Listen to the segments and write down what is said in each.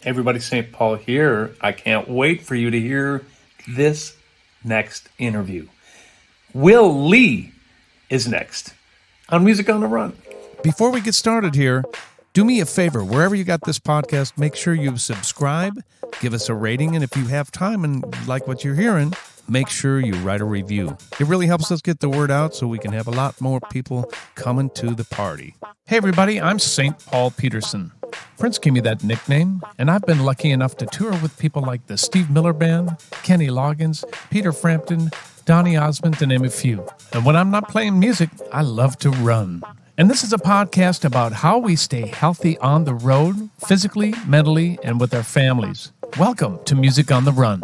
Everybody, St. Paul here. I can't wait for you to hear this next interview. Will Lee is next on Music on the Run. Before we get started here, do me a favor. Wherever you got this podcast, make sure you subscribe, give us a rating, and if you have time and like what you're hearing, make sure you write a review. It really helps us get the word out so we can have a lot more people coming to the party. Hey everybody, I'm St. Paul Peterson. Prince gave me that nickname, and I've been lucky enough to tour with people like the Steve Miller Band, Kenny Loggins, Peter Frampton, Donny Osmond, to name a few. And when I'm not playing music, I love to run. And this is a podcast about how we stay healthy on the road, physically, mentally, and with our families. Welcome to Music on the Run.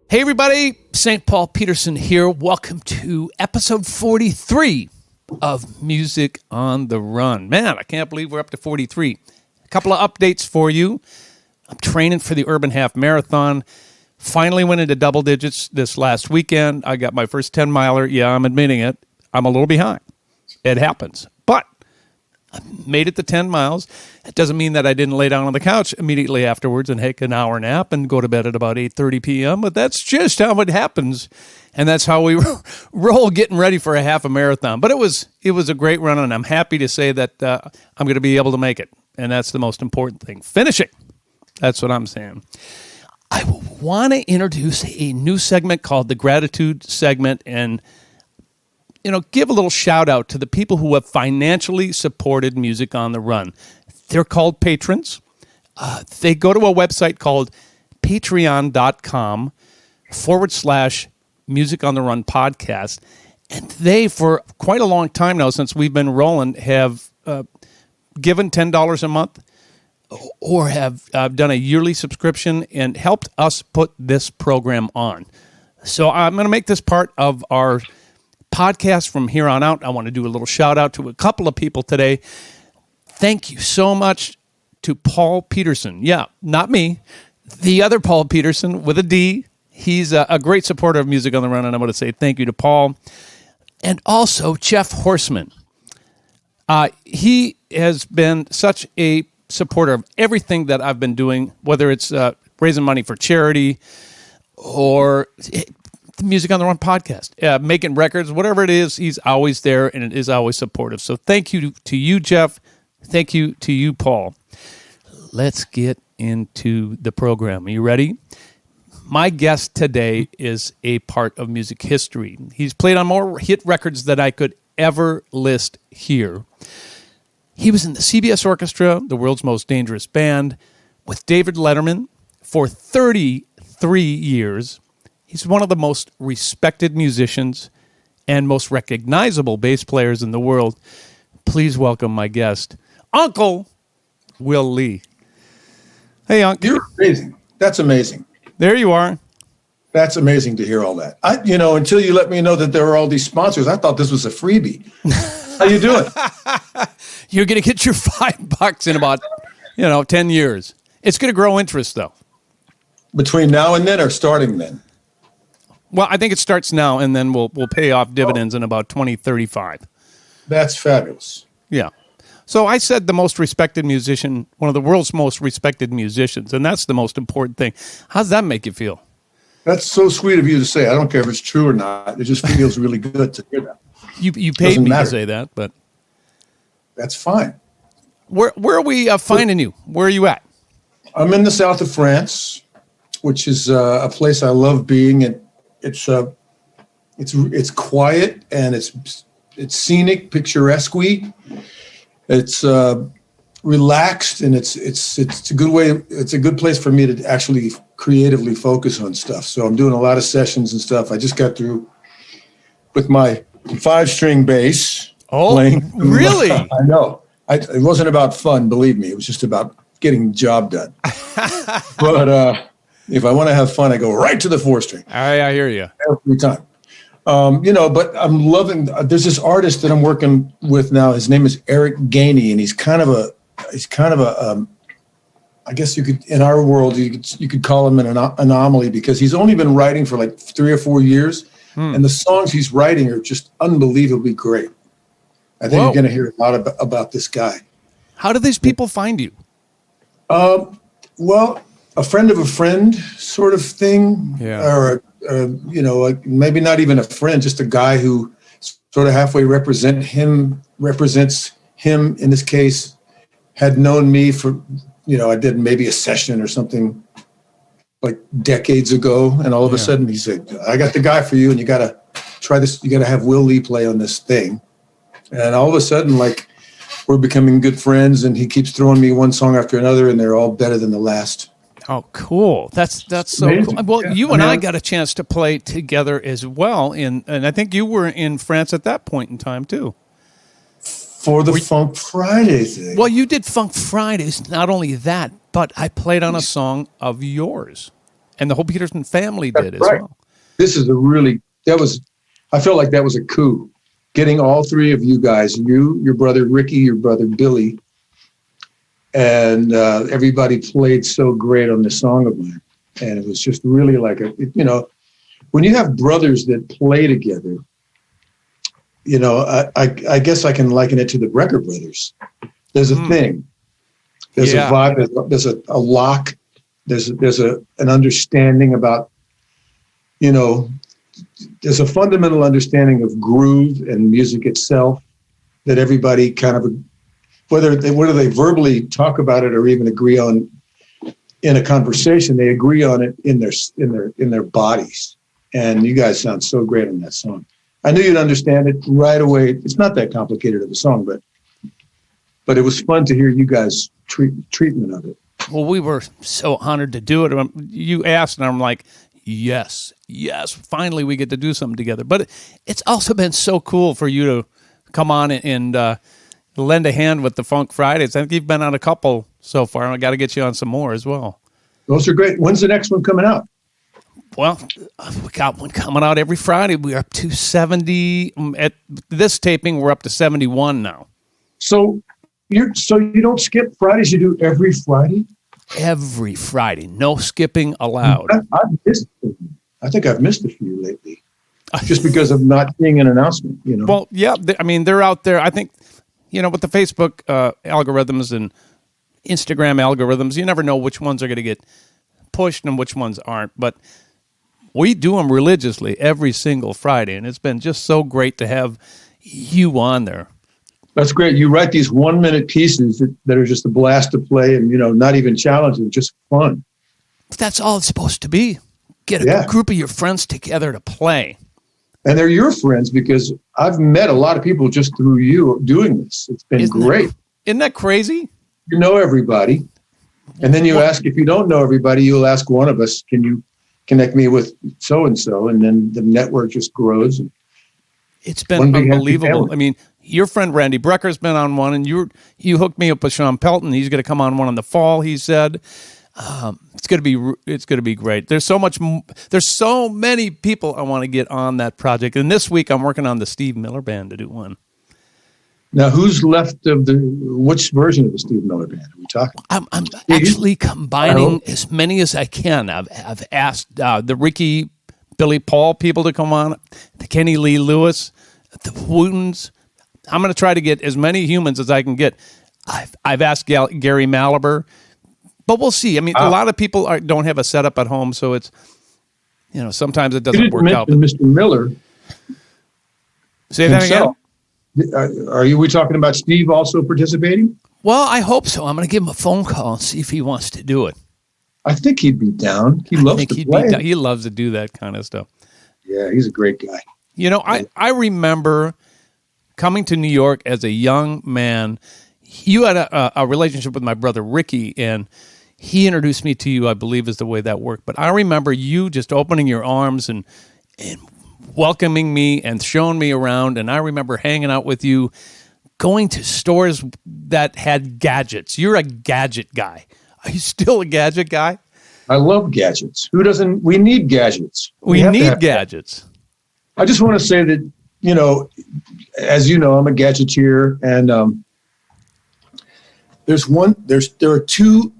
Hey everybody, St. Paul Peterson here. Welcome to episode 43 of Music on the Run. Man, I can't believe we're up to 43. A couple of updates for you. I'm training for the Urban Half Marathon. Finally went into double digits this last weekend. I got my first 10-miler. Yeah, I'm admitting it. I'm a little behind. It happens. But I made it to 10 miles. It doesn't mean that I didn't lay down on the couch immediately afterwards and take an hour nap and go to bed at about 8:30 p.m., but that's just how it happens, and that's how we roll getting ready for a half a marathon. But it was a great run, and I'm happy to say that I'm going to be able to make it, and that's the most important thing. Finishing. That's what I'm saying. I want to introduce a new segment called the Gratitude segment, and give a little shout out to the people who have financially supported Music on the Run. They're called patrons. They go to a website called patreon.com/Music on the Run podcast. And they, for quite a long time now, since we've been rolling, have given $10 a month or have done a yearly subscription and helped us put this program on. So I'm going to make this part of our podcast from here on out. I want to do a little shout out to a couple of people today. Thank you so much to Paul Peterson. Yeah, not me. The other Paul Peterson with a D. He's a great supporter of Music on the Run, and I want to say thank you to Paul. And also Jeff Horseman. He has been such a supporter of everything that I've been doing, whether it's raising money for charity or the Music on the Run podcast, making records, whatever it is, he's always there and it is always supportive. So thank you to you, Jeff. Thank you to you, Paul. Let's get into the program. Are you ready? My guest today is a part of music history. He's played on more hit records than I could ever list here. He was in the CBS Orchestra, the world's most dangerous band, with David Letterman for 33 years. He's one of the most respected musicians and most recognizable bass players in the world. Please welcome my guest, Uncle Will Lee. Hey, Uncle. You're amazing. That's amazing. There you are. That's amazing to hear all that. Until you let me know that there were all these sponsors, I thought this was a freebie. How you doing? You're going to get your $5 in about, 10 years. It's going to grow interest, though. Between now and then or starting then? Well, I think it starts now, and then we'll pay off dividends in about 2035. That's fabulous. Yeah. So I said the most respected musician, one of the world's most respected musicians, and that's the most important thing. How does that make you feel? That's so sweet of you to say. I don't care if it's true or not. It just feels really good to hear that. You paid me to say that, but that's fine. Where are we finding you? Where are you at? I'm in the south of France, which is a place I love being. And it's quiet and it's scenic, picturesque. It's relaxed and it's a good way. It's a good place for me to actually creatively focus on stuff. So I'm doing a lot of sessions and stuff. I just got through with my 5-string bass. Oh, playing. Really? I know. It wasn't about fun, believe me. It was just about getting the job done. But if I want to have fun, I go right to the 4-string. I hear you. Every time. But I'm loving, there's this artist that I'm working with now. His name is Eric Gainey, and he's kind of a I guess you could, in our world, you could call him an anomaly because he's only been writing for like 3 or 4 years, And the songs he's writing are just unbelievably great. I think you're going to hear a lot about this guy. How do these people find you? Well, a friend of a friend sort of thing, or like maybe not even a friend, just a guy who sort of halfway represents him in this case, had known me for, I did maybe a session or something like decades ago. And all of a sudden he said, I got the guy for you and you got to try this. You got to have Will Lee play on this thing. And all of a sudden, like, we're becoming good friends and he keeps throwing me one song after another and they're all better than the last. Oh, cool. That's so amazing. Cool. Well, you and I got a chance to play together as well. And I think you were in France at that point in time, too. For the Funk Friday thing. Well, you did Funk Fridays. Not only that, but I played on a song of yours. And the whole Peterson family did as well. This is I felt like that was a coup. Getting all three of you guys, you, your brother Ricky, your brother Billy, and everybody played so great on this song of mine. And it was just really like when you have brothers that play together, I guess I can liken it to the Brecker brothers. There's a thing. There's a vibe. There's a lock. There's an understanding about, there's a fundamental understanding of groove and music itself that everybody kind of, whether they verbally talk about it or even agree on in a conversation, they agree on it in their bodies. And you guys sound so great on that song. I knew you'd understand it right away. It's not that complicated of a song, but it was fun to hear you guys treatment of it. Well, we were so honored to do it. You asked, and I'm like, yes. Finally, we get to do something together. But it's also been so cool for you to come on and lend a hand with the Funk Fridays. I think you've been on a couple so far, and I got to get you on some more as well. Those are great. When's the next one coming out? Well, we got one coming out every Friday. We're up to 70. At this taping, we're up to 71 now. So you don't skip Fridays. You do every Friday. Every Friday, no skipping allowed. I think I've missed a few lately, just because of not seeing an announcement. Well, yeah. They're out there. I think with the Facebook algorithms and Instagram algorithms, you never know which ones are going to get pushed and which ones aren't. But we do them religiously every single Friday, and it's been just so great to have you on there. That's great. You write these 1-minute pieces that are just a blast to play and, not even challenging, just fun. That's all it's supposed to be. Get a group of your friends together to play. And they're your friends because I've met a lot of people just through you doing this. It's been great. Isn't that crazy? You know everybody. And then you ask, if you don't know everybody, you'll ask one of us, can you connect me with so-and-so? And then the network just grows. It's been unbelievable. I mean, your friend Randy Brecker's been on one, and you hooked me up with Sean Pelton. He's going to come on one in the fall, he said. It's going to be great. There's so many people I want to get on that project. And this week I'm working on the Steve Miller Band to do one. Now, who's left of which version of the Steve Miller Band are we talking? I'm actually combining as many as I can. I've asked the Ricky, Billy Paul people to come on, the Kenny Lee Lewis, the Wootens. I'm going to try to get as many humans as I can get. I've asked Gary Malaber, but we'll see. I mean, a lot of people don't have a setup at home, so it's, sometimes it doesn't work out. Mr. Miller. Say that again? Are we talking about Steve also participating? Well, I hope so. I'm going to give him a phone call and see if he wants to do it. I think he'd be down. He loves to play. He loves to do that kind of stuff. Yeah, he's a great guy. I remember coming to New York as a young man. You had a relationship with my brother Ricky, and he introduced me to you, I believe is the way that worked. But I remember you just opening your arms and welcoming me and showing me around. And I remember hanging out with you, going to stores that had gadgets. You're a gadget guy. Are you still a gadget guy? I love gadgets. Who doesn't? We need gadgets. We need gadgets. I just want to say that, as you know, I'm a gadgeteer, and there are two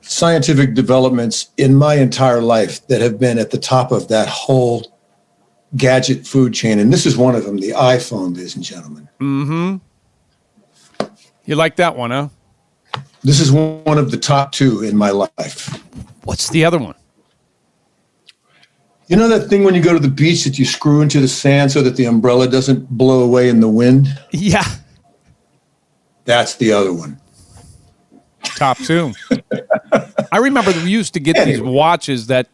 scientific developments in my entire life that have been at the top of that whole gadget food chain, and this is one of them, the iPhone, ladies and gentlemen. Mm-hmm. You like that one, huh? This is one of the top two in my life. What's the other one? You know that thing when you go to the beach that you screw into the sand so that the umbrella doesn't blow away in the wind? Yeah. That's the other one. Top two. I remember we used to get these watches that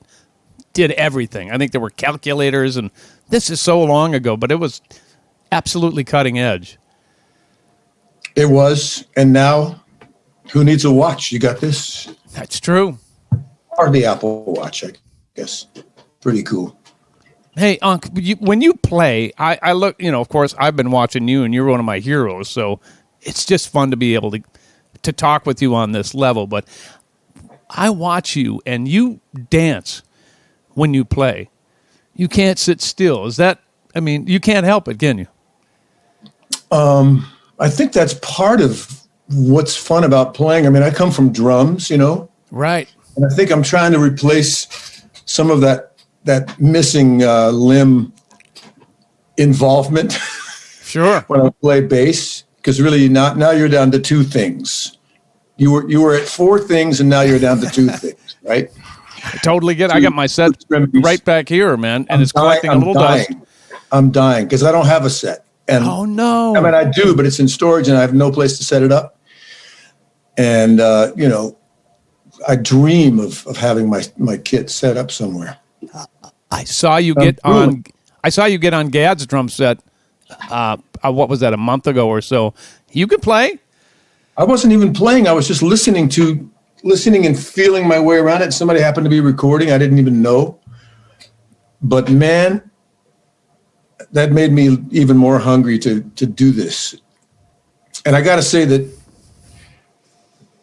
did everything. I think there were calculators, and this is so long ago, but it was absolutely cutting edge. It was, and now, who needs a watch? You got this. That's true. Or the Apple Watch, I guess. Pretty cool. Hey, Unc, when you play, I look, of course, I've been watching you, and you're one of my heroes, so it's just fun to be able to talk with you on this level. But I watch you, and you dance when you play. You can't sit still. You can't help it, can you? I think that's part of what's fun about playing. I mean, I come from drums, Right. And I think I'm trying to replace some of that missing limb involvement. Sure. When I play bass, because really now you're down to two things. You were at four things, and now you're down to two things, right? I totally get it. I got my set right back here, man, and it's collecting a little dust. I'm dying because I don't have a set. And oh, no. I mean, I do, but it's in storage, and I have no place to set it up. And, I dream of having my kit set up somewhere. I saw you get on Gad's drum set. What was that? A month ago or so. You could play. I wasn't even playing. I was just listening and feeling my way around it. Somebody happened to be recording. I didn't even know. But man, that made me even more hungry to do this. And I got to say that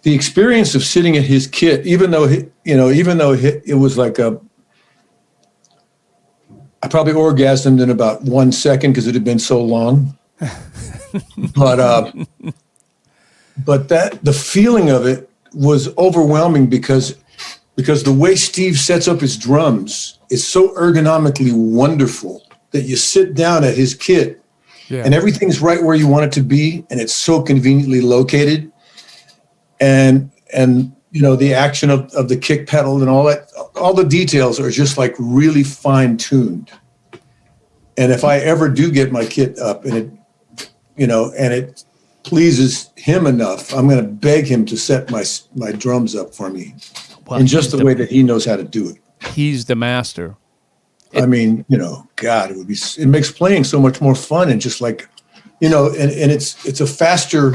the experience of sitting at his kit, even though it was like I probably orgasmed in about 1 second because it had been so long. But that the feeling of it was overwhelming because the way Steve sets up his drums is so ergonomically wonderful that you sit down at his kit and everything's right where you want it to be, and it's so conveniently located. And the action of the kick pedal and all the details are just like really fine tuned. And if I ever do get my kit up and it pleases him enough, I'm going to beg him to set my drums up for me in just the way that he knows how to do it. He's the master. I mean, God, it makes playing so much more fun, and just like, and it's a faster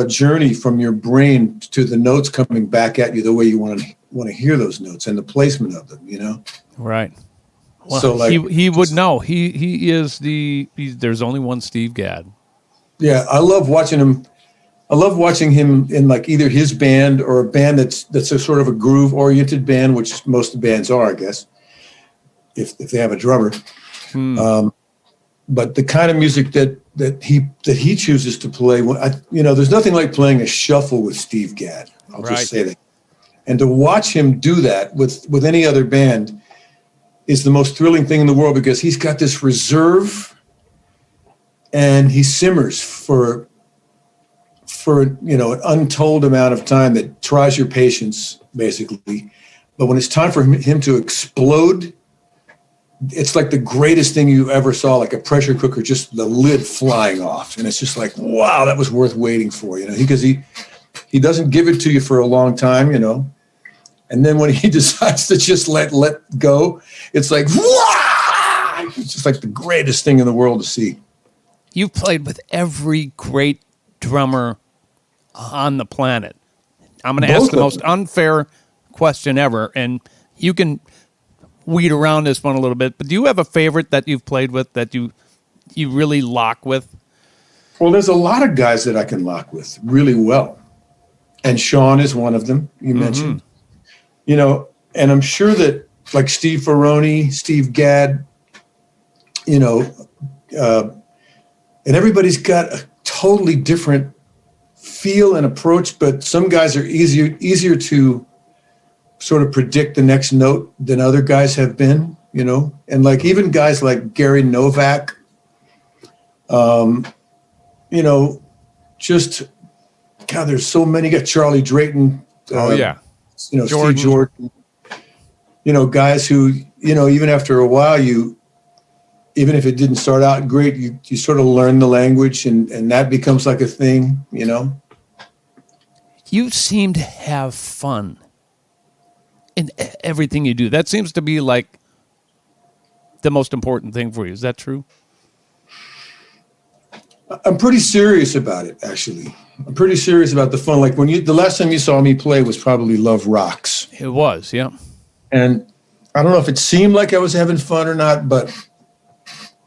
journey from your brain to the notes coming back at you the way you want to hear those notes and the placement of them, Right. Well, so like he would know. He is there's only one Steve Gadd. Yeah, I love watching him. I love watching him in like either his band or a band that's a sort of a groove-oriented band, which most of the bands are, I guess, if they have a drummer. But the kind of music that he chooses to play, there's nothing like playing a shuffle with Steve Gadd. I'll just say that. And to watch him do that with any other band is the most thrilling thing in the world, because he's got this reserve and he simmers for an untold amount of time that tries your patience, basically. But when it's time for him to explode, it's like the greatest thing you ever saw, like a pressure cooker, just the lid flying off. And it's just like, wow, that was worth waiting for, because he doesn't give it to you for a long time, And then when he decides to just let go, it's like, wow! It's just like the greatest thing in the world to see. You've played with every great drummer on the planet. I'm going to ask the most unfair question ever, and you can weed around this one a little bit, but do you have a favorite that you've played with that you really lock with? Well, there's a lot of guys that I can lock with really well. And Sean is one of them, you mentioned. And I'm sure that like Steve Ferroni, Steve Gadd, and everybody's got a totally different feel and approach, but some guys are easier to sort of predict the next note than other guys have been, you know, and like even guys like Gary Novak, you know, just God, there's so many. You got Charlie Drayton. Oh yeah, you know, Jordan. Steve Jordan. You know, guys who, you know, even after a while, even if it didn't start out great, you sort of learn the language, and that becomes like a thing, you know. You seem to have fun in everything you do. That seems to be like the most important thing for you. Is that true? I'm pretty serious about it, actually. I'm pretty serious about the fun. Like the last time you saw me play was probably Love Rocks. It was, yeah. And I don't know if it seemed like I was having fun or not, but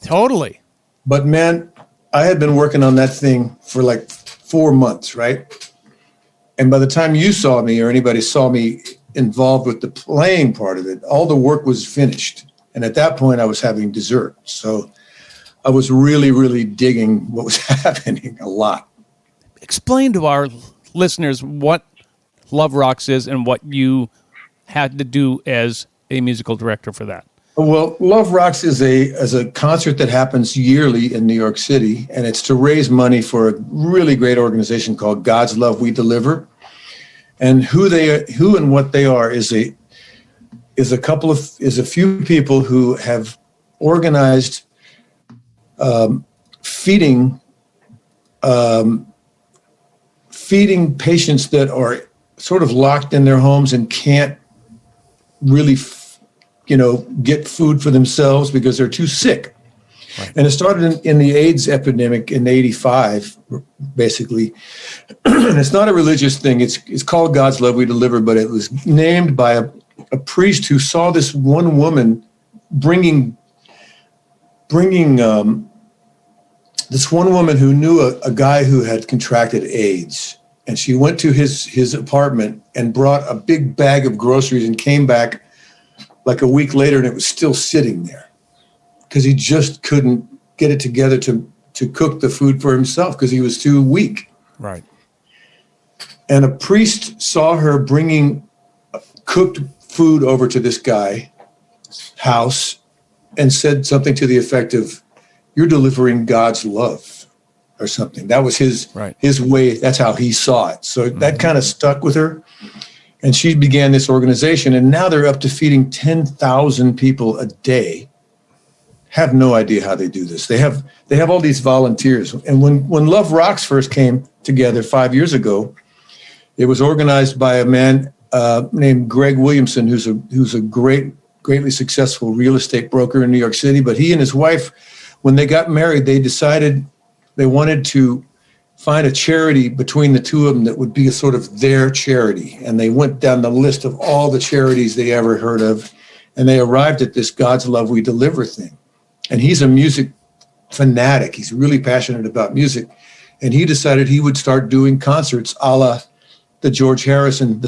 totally. But man, I had been working on that thing for like 4 months, right? And by the time you saw me or anybody saw me involved with the playing part of it, all the work was finished. And at that point, I was having dessert. So I was really, really digging what was happening a lot. Explain to our listeners what Love Rocks is and what you had to do as a musical director for that. Well, Love Rocks is a concert that happens yearly in New York City, and it's to raise money for a really great organization called God's Love We Deliver. And who and what they are is a few people who have organized feeding patients that are sort of locked in their homes and can't really get food for themselves because they're too sick. Right. And it started in the AIDS epidemic in 85, basically. And it's not a religious thing. It's called God's Love We Deliver, but it was named by a priest who saw this one woman bringing this one woman who knew a guy who had contracted AIDS. And she went to his apartment and brought a big bag of groceries and came back like a week later, and it was still sitting there because he just couldn't get it together to cook the food for himself because he was too weak. Right. And a priest saw her bringing cooked food over to this guy's house and said something to the effect of, "You're delivering God's love," or something. That was his way. That's how he saw it. So that kind of stuck with her. And she began this organization, and now they're up to feeding 10,000 people a day. Have no idea how they do this. They have all these volunteers. And when Love Rocks first came together 5 years ago, it was organized by a man named Greg Williamson, who's a greatly successful real estate broker in New York City. But he and his wife, when they got married, they decided they wanted to find a charity between the two of them that would be a sort of their charity. And they went down the list of all the charities they ever heard of, and they arrived at this God's Love We Deliver thing. And he's a music fanatic. He's really passionate about music. And he decided he would start doing concerts a la the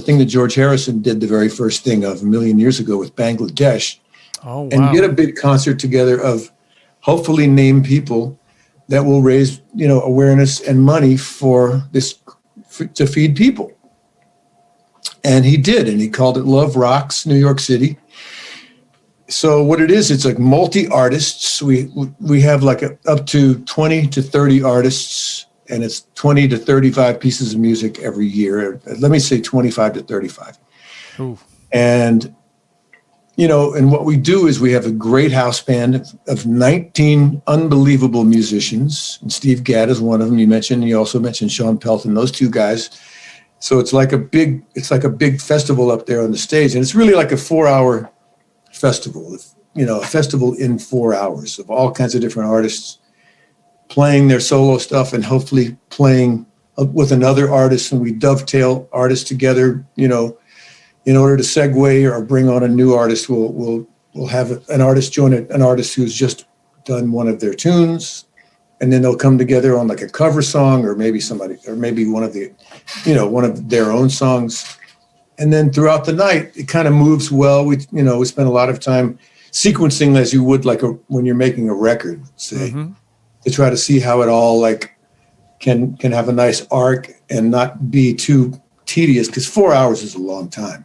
thing that George Harrison did the very first thing of a million years ago with Bangladesh. Oh, wow. And get a big concert together of hopefully named people that will raise, awareness and money to feed people. And he did, and he called it Love Rocks New York City. So what it is, it's like multi-artists. We have like up to 20 to 30 artists, and it's 20 to 35 pieces of music every year. Let me say 25 to 35. Ooh. And and what we do is we have a great house band of 19 unbelievable musicians. And Steve Gadd is one of them. You also mentioned Sean Pelton, those two guys. So it's like a big festival up there on the stage. And it's really like a 4-hour festival, a festival in 4 hours of all kinds of different artists playing their solo stuff and hopefully playing with another artist. And we dovetail artists together, in order to segue or bring on a new artist. We'll have an artist join an artist who's just done one of their tunes, and then they'll come together on like a cover song or maybe one of their own songs. And then throughout the night, it kind of moves well. We spend a lot of time sequencing as you would when you're making a record, say, to try to see how it all can have a nice arc and not be too tedious, because 4 hours is a long time,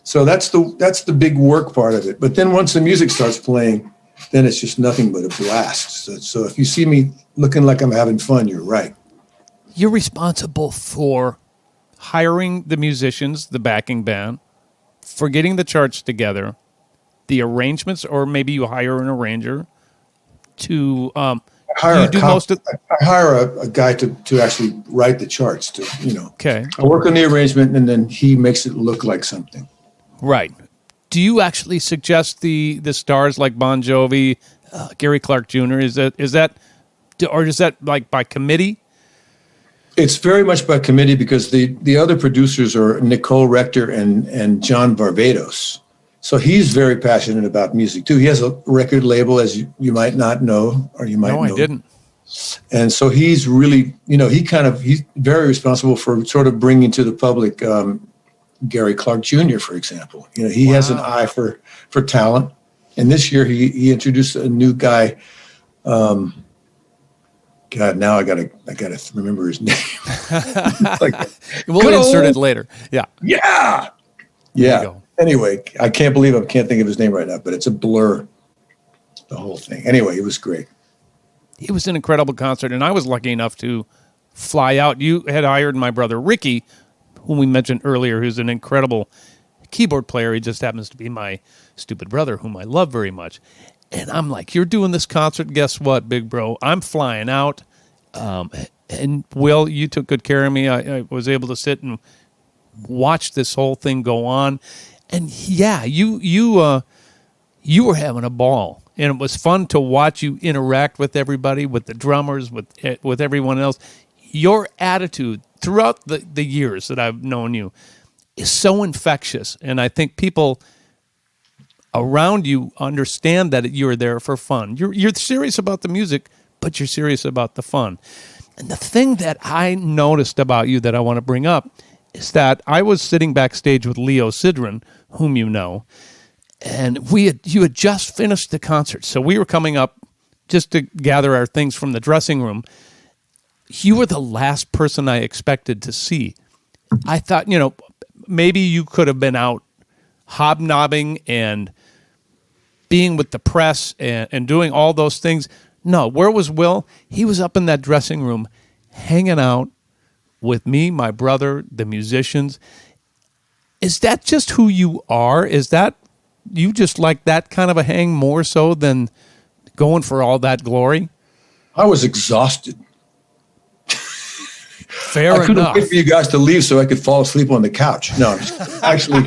So that's the big work part of it. But then once the music starts playing, then it's just nothing but a blast. So if you see me looking like I'm having fun, you're right. You're responsible for hiring the musicians, the backing band, for getting the charts together, the arrangements, or maybe you hire an arranger to I hire most of. I hire a guy to actually write the charts. Okay. I work on the arrangement, and then he makes it look like something. Right. Do you actually suggest the stars like Bon Jovi, Gary Clark Jr.? Is that like by committee? It's very much by committee because the other producers are Nicole Rector and John Barbados. So he's very passionate about music too. He has a record label, as you might not know, or you might know. No, I didn't. And so he's really, he's very responsible for sort of bringing to the public Gary Clark Jr., for example. He has an eye for talent. And this year he introduced a new guy. God, now I gotta remember his name. We'll insert it later. Yeah. Yeah. Anyway, I can't think of his name right now, but it's a blur, the whole thing. Anyway, it was great. It was an incredible concert, and I was lucky enough to fly out. You had hired my brother Ricky, whom we mentioned earlier, who's an incredible keyboard player. He just happens to be my stupid brother, whom I love very much. And I'm like, you're doing this concert. Guess what, big bro? I'm flying out. And Will, you took good care of me. I was able to sit and watch this whole thing go on. And yeah, you were having a ball. And it was fun to watch you interact with everybody, with the drummers, with everyone else. Your attitude throughout the years that I've known you is so infectious. And I think people around you understand that you're there for fun. You're serious about the music, but you're serious about the fun. And the thing that I noticed about you that I want to bring up is that I was sitting backstage with Leo Sidran, whom you know, and you had just finished the concert. So we were coming up just to gather our things from the dressing room. You were the last person I expected to see. I thought, maybe you could have been out hobnobbing and being with the press and doing all those things. No, where was Will? He was up in that dressing room hanging out with me, my brother, the musicians. Is that just who you are? Is that you just like that kind of a hang more so than going for all that glory? I was exhausted. Fair enough. I couldn't wait for you guys to leave so I could fall asleep on the couch. No, actually.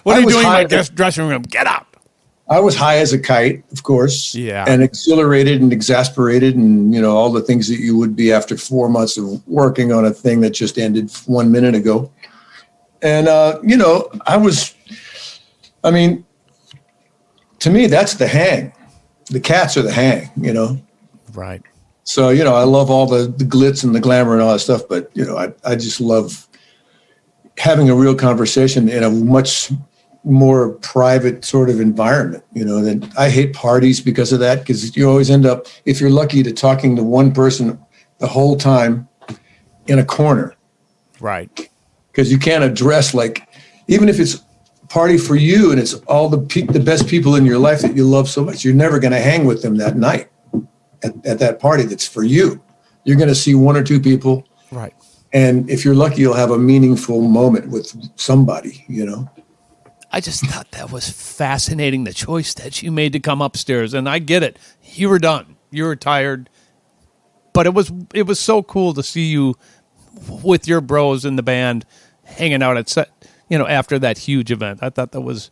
What are you doing in my dressing room? Get up. I was high as a kite, of course. Yeah. And exhilarated and exasperated and, all the things that you would be after 4 months of working on a thing that just ended 1 minute ago. And, to me, that's the hang. The cats are the hang, Right. So, I love all the glitz and the glamour and all that stuff, but, I just love having a real conversation in a much more private sort of environment, than I hate parties because of that, because you always end up, if you're lucky, to talking to one person the whole time in a corner. Right. Because you can't address, even if it's a party for you and it's all the best people in your life that you love so much, you're never going to hang with them that night at that party that's for you. You're going to see one or two people. Right. And if you're lucky, you'll have a meaningful moment with somebody, I just thought that was fascinating, the choice that you made to come upstairs. And I get it. You were done. You were tired. But it was so cool to see you with your bros in the band hanging out at set, after that huge event. I thought that was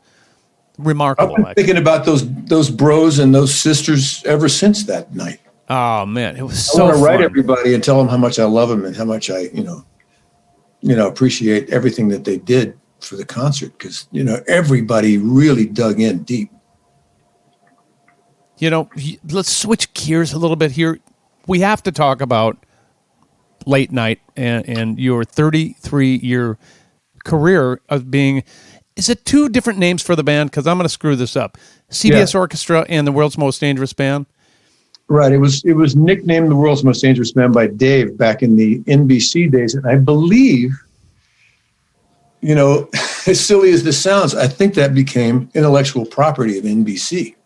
remarkable. I've been thinking about those bros and those sisters ever since that night. Oh man, it was so I want to fun. write everybody and tell them how much I love them and how much I, appreciate everything that they did for the concert, because, everybody really dug in deep. Let's switch gears a little bit here. We have to talk about Late Night and your 33-year career of being, is it two different names for the band? Because I'm going to screw this up. CBS Orchestra and the World's Most Dangerous Band? Right. It was nicknamed the World's Most Dangerous Band by Dave back in the NBC days. And I believe you know, as silly as this sounds, I think that became intellectual property of NBC.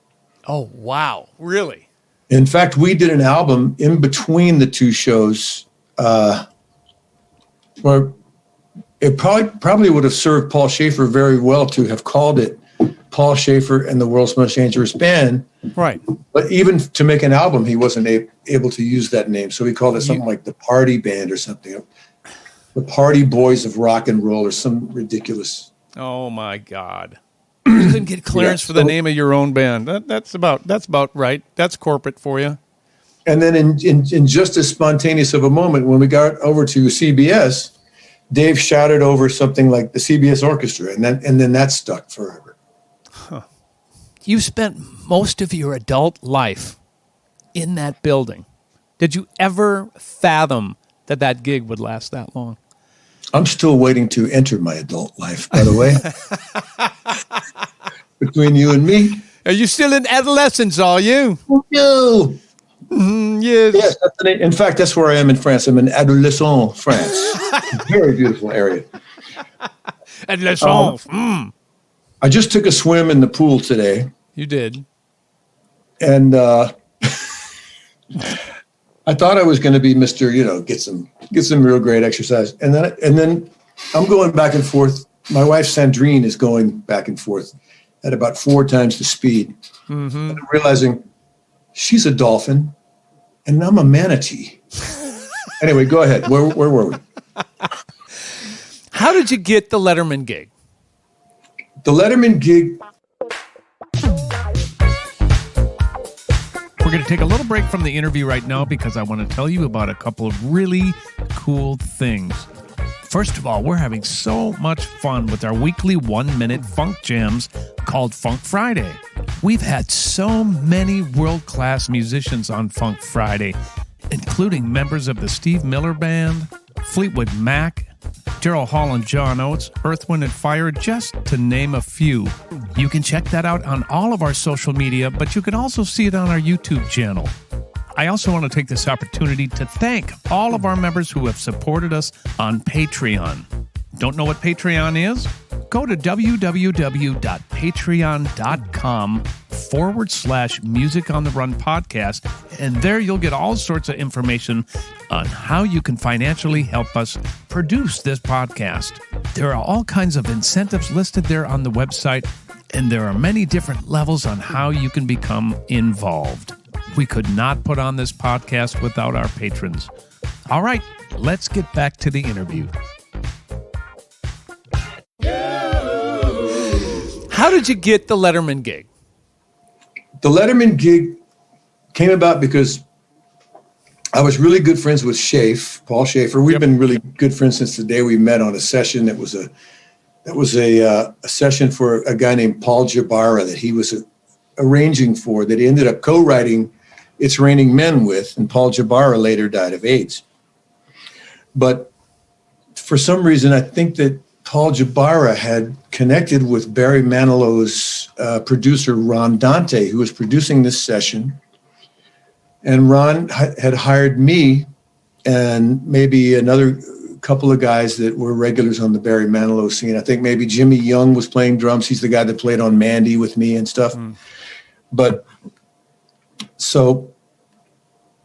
Oh, wow. Really? In fact, we did an album in between the two shows where it probably would have served Paul Schaefer very well to have called it Paul Schaefer and the World's Most Dangerous Band. Right. But even to make an album, he wasn't able to use that name. So he called it something like the Party Band or something. The Party Boys of Rock and Roll or some ridiculous. Oh, my God. You couldn't get clearance for the name of your own band. That's about right. That's corporate for you. And then in just as spontaneous of a moment, when we got over to CBS, Dave shouted over something like the CBS Orchestra, and then that stuck forever. Huh. You spent most of your adult life in that building. Did you ever fathom that gig would last that long? I'm still waiting to enter my adult life, by the way. Between you and me. Are you still in adolescence, are you? No. Yes. Yes. In fact, that's where I am in France. I'm in Adolescent, France. Very beautiful area. Adolescent. I just took a swim in the pool today. You did. And I thought I was going to be Mr., get some real great exercise. And then I'm going back and forth. My wife, Sandrine, is going back and forth at about 4 times the speed. Mm-hmm. And I'm realizing she's a dolphin and I'm a manatee. Anyway, go ahead. Where were we? How did you get the Letterman gig? The Letterman gig. We're going to take a little break from the interview right now because I want to tell you about a couple of really cool things. First of all, we're having so much fun with our weekly 1-minute funk jams called Funk Friday. We've had so many world-class musicians on Funk Friday, including members of the Steve Miller Band, Fleetwood Mac, Daryl Hall and John Oates, Earth, Wind & Fire, just to name a few. You can check that out on all of our social media, but you can also see it on our YouTube channel. I also want to take this opportunity to thank all of our members who have supported us on Patreon. Don't know what Patreon is? Go to www.patreon.com/Music on the Run podcast, and there you'll get all sorts of information on how you can financially help us produce this podcast. There are all kinds of incentives listed there on the website, and there are many different levels on how you can become involved. We could not put on this podcast without our patrons. All right, let's get back to the interview. How did you get the Letterman gig? The Letterman gig came about because I was really good friends with Paul Schaefer. We've been really good friends since the day we met on a session that was a session for a guy named Paul Jabara that he was arranging for, that he ended up co-writing It's Raining Men with, and Paul Jabara later died of AIDS. But for some reason, I think that Paul Jabara had connected with Barry Manilow's producer, Ron Dante, who was producing this session. And Ron had hired me and maybe another couple of guys that were regulars on the Barry Manilow scene. I think maybe Jimmy Young was playing drums. He's the guy that played on Mandy with me and stuff. But so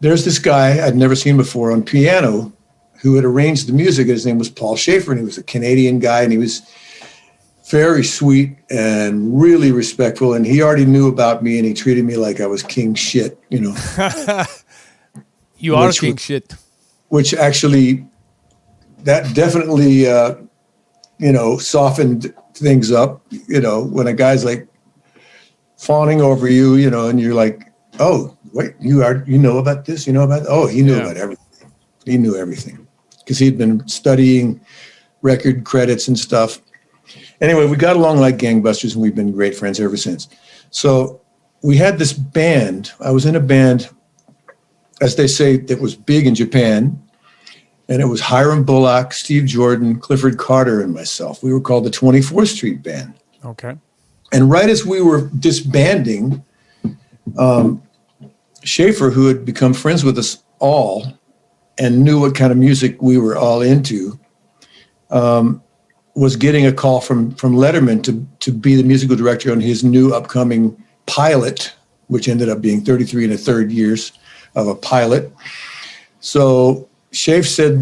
there's this guy I'd never seen before on piano who had arranged the music. His name was Paul Schaefer, and he was a Canadian guy, and he was very sweet and really respectful. And he already knew about me, and he treated me like I was king shit, You are king shit. Which actually, that definitely, softened things up, when a guy's like fawning over you, and you're like, oh, wait, you know about this? You know about, oh, he knew about everything. He knew everything because he'd been studying record credits and stuff. Anyway, we got along like gangbusters, and we've been great friends ever since. So we had this band. I was in a band, as they say, that was big in Japan. And it was Hiram Bullock, Steve Jordan, Clifford Carter, and myself. We were called the 24th Street Band. Okay. And right as we were disbanding, Schaefer, who had become friends with us all and knew what kind of music we were all into, was getting a call from Letterman to be the musical director on his new upcoming pilot, which ended up being 33 1/3 years of a pilot. So Shafe said,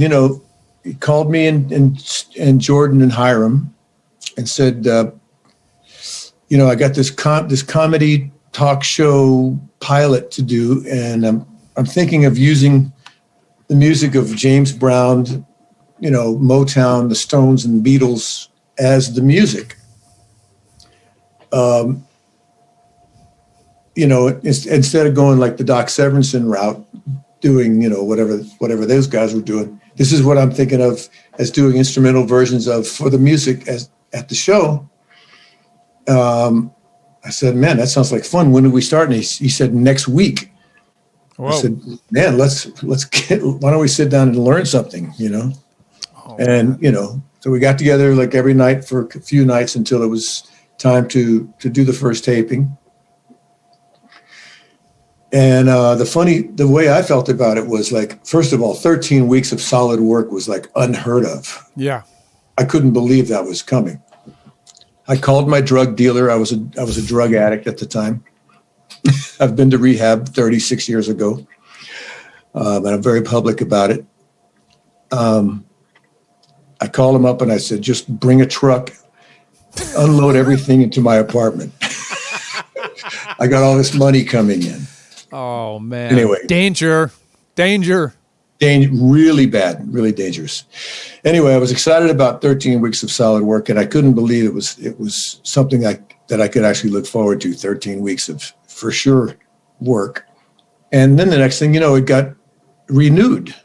he called me and Jordan and Hiram and said, I got this comedy talk show pilot to do, and I'm thinking of using the music of James Brown, Motown, the Stones, and the Beatles as the music. Instead of going like the Doc Severinsen route, doing, whatever those guys were doing, this is what I'm thinking of as doing instrumental versions of for the music at the show. I said, man, that sounds like fun. When do we start? And he said, next week. Whoa. I said, man, let's why don't we sit down and learn something, so we got together like every night for a few nights until it was time to do the first taping. And the way I felt about it was like, first of all, 13 weeks of solid work was like unheard of. Yeah. I couldn't believe that was coming. I called my drug dealer. I was a drug addict at the time. I've been to rehab 36 years ago, and I'm very public about it. I called him up and I said, just bring a truck, unload everything into my apartment. I got all this money coming in. Oh, man. Anyway. Danger. Really bad, really dangerous. Anyway, I was excited about 13 weeks of solid work, and I couldn't believe it was something that I could actually look forward to, 13 weeks of, for sure, work. And then the next thing, it got renewed.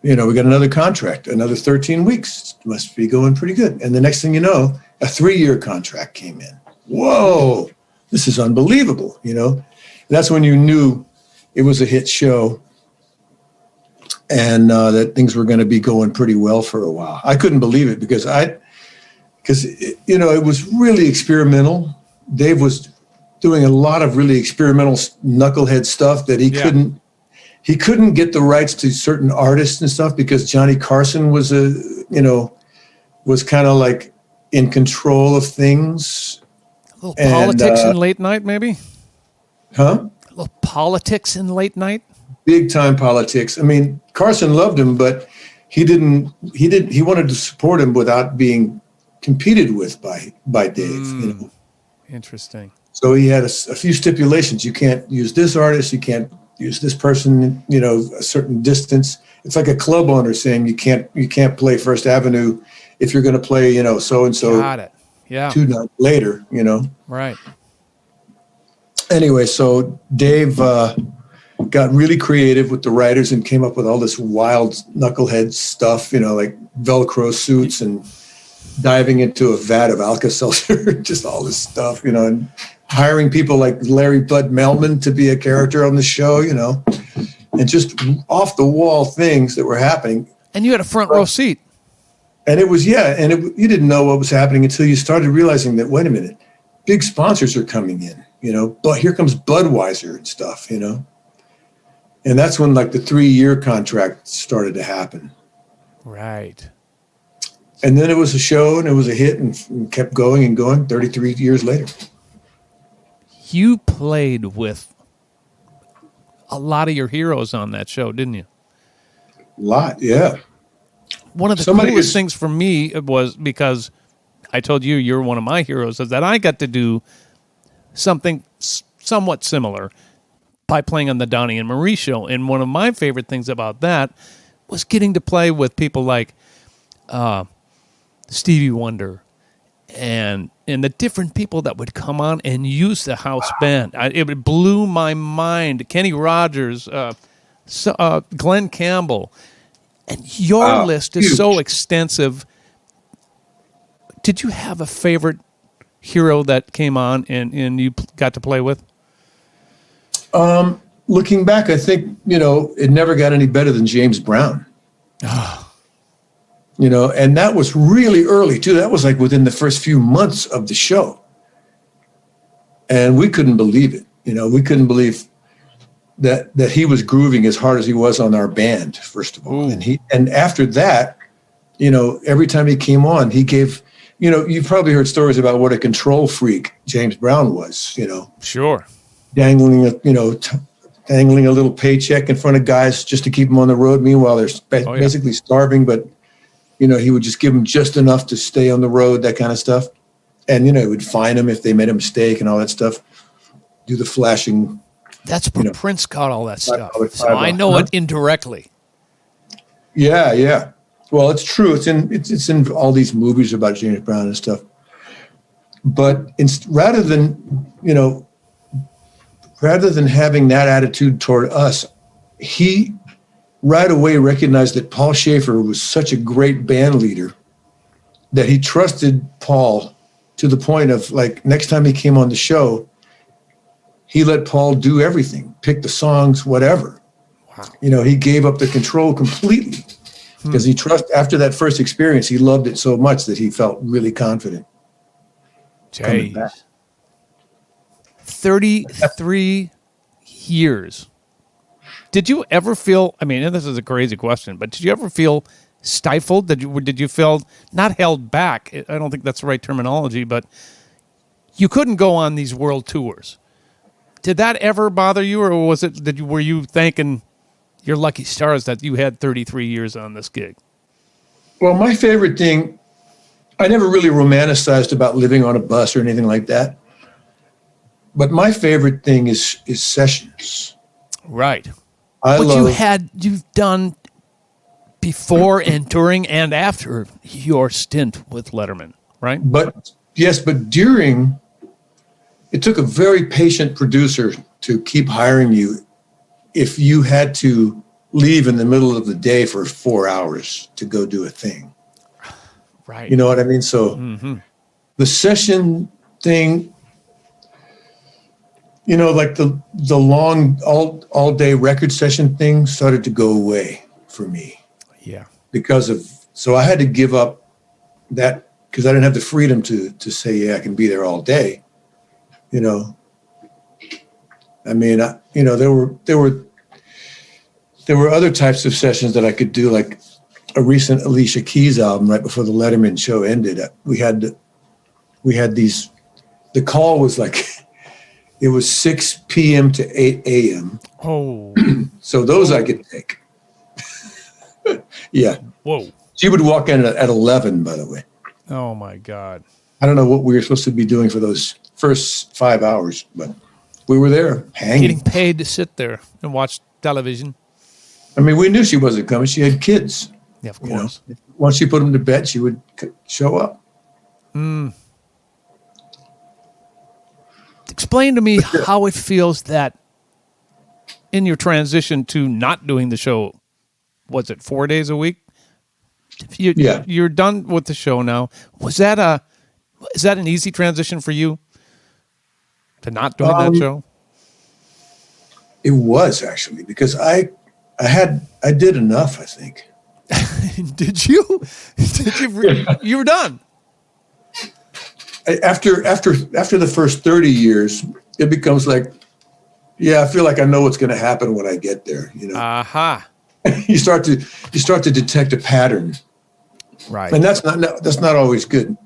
We got another contract, another 13 weeks. Must be going pretty good. And the next thing you know, a 3-year contract came in. Whoa, this is unbelievable, And that's when you knew it was a hit show. And that things were going to be going pretty well for a while. I couldn't believe it because it was really experimental. Dave was doing a lot of really experimental knucklehead stuff that he couldn't get the rights to certain artists and stuff because Johnny Carson was kind of like in control of things. A little politics in late night, maybe? Huh? A little politics in late night? Big time politics. I mean, Carson loved him, but he wanted to support him without being competed with by Dave. Interesting. So he had a few stipulations. You can't use this artist. You can't use this person. A certain distance. It's like a club owner saying you can't play First Avenue if you're going to play so and so. Got it. Yeah. 2 nights later. Right. Anyway, so Dave got really creative with the writers and came up with all this wild knucklehead stuff, like Velcro suits and diving into a vat of Alka-Seltzer, just all this stuff, and hiring people like Larry Bud Melman to be a character on the show, and just off the wall things that were happening. And you had a front row seat. And it was, you didn't know what was happening until you started realizing that, wait a minute, big sponsors are coming in, but here comes Budweiser and stuff, And that's when like the 3-year contract started to happen. Right. And then it was a show and it was a hit and kept going and going 33 years later. You played with a lot of your heroes on that show, didn't you? A lot, yeah. One of the coolest things for me was because I told you you're one of my heroes, is that I got to do something somewhat similar by playing on the Donnie and Marie show. And one of my favorite things about that was getting to play with people like Stevie Wonder and the different people that would come on and use the house band. It blew my mind. Kenny Rogers, Glenn Campbell. And your list is so extensive. Did you have a favorite hero that came on and you got to play with? Looking back, I think, it never got any better than James Brown. And that was really early too. That was like within the first few months of the show. And we couldn't believe it. We couldn't believe that he was grooving as hard as he was on our band, first of all. Ooh. And after that, every time he came on, he gave, you've probably heard stories about what a control freak James Brown was, Sure. dangling a little paycheck in front of guys just to keep them on the road. Meanwhile, they're basically starving, but, he would just give them just enough to stay on the road, that kind of stuff. And, he would fine them if they made a mistake and all that stuff. Do the flashing. That's where Prince caught all that stuff. So I know it indirectly. Yeah, yeah. Well, it's true. It's in all these movies about James Brown and stuff. But rather than having that attitude toward us, he right away recognized that Paul Schaefer was such a great band leader that he trusted Paul to the point of, like, next time he came on the show, he let Paul do everything, pick the songs, whatever. Wow. He gave up the control completely because after that first experience, he loved it so much that he felt really confident. Jeez. 33 years. Did you ever feel, and this is a crazy question, but did you ever feel stifled? Did you feel not held back? I don't think that's the right terminology, but you couldn't go on these world tours. Did that ever bother you, or were you thanking your lucky stars that you had 33 years on this gig? Well, my favorite thing, I never really romanticized about living on a bus or anything like that. But my favorite thing is sessions. Right. You've done before and during and after your stint with Letterman, right? But during, it took a very patient producer to keep hiring you if you had to leave in the middle of the day for 4 hours to go do a thing. Right. You know what I mean? So the session thing, like the long all day record session thing started to go away for me. Yeah. So I had to give up that because I didn't have the freedom to say, yeah, I can be there all day. There were other types of sessions that I could do, like a recent Alicia Keys album right before the Letterman show ended. We had these, the call was like, it was 6 p.m. to 8 a.m. Oh. So those I could take. Yeah. Whoa. She would walk in at 11, by the way. Oh, my God. I don't know what we were supposed to be doing for those first 5 hours, but we were there hanging. Getting paid to sit there and watch television. We knew she wasn't coming. She had kids. Yeah, of course. Once she put them to bed, she would show up. Explain to me how it feels that in your transition to not doing the show, was it 4 days a week? You're done with the show now. Is that an easy transition for you to not doing that show? It was, actually, because I did enough, I think. Did you? You were done. After the first 30 years, it becomes like, yeah, I feel like I know what's going to happen when I get there. Aha. You start to detect a pattern, right? And that's not always good.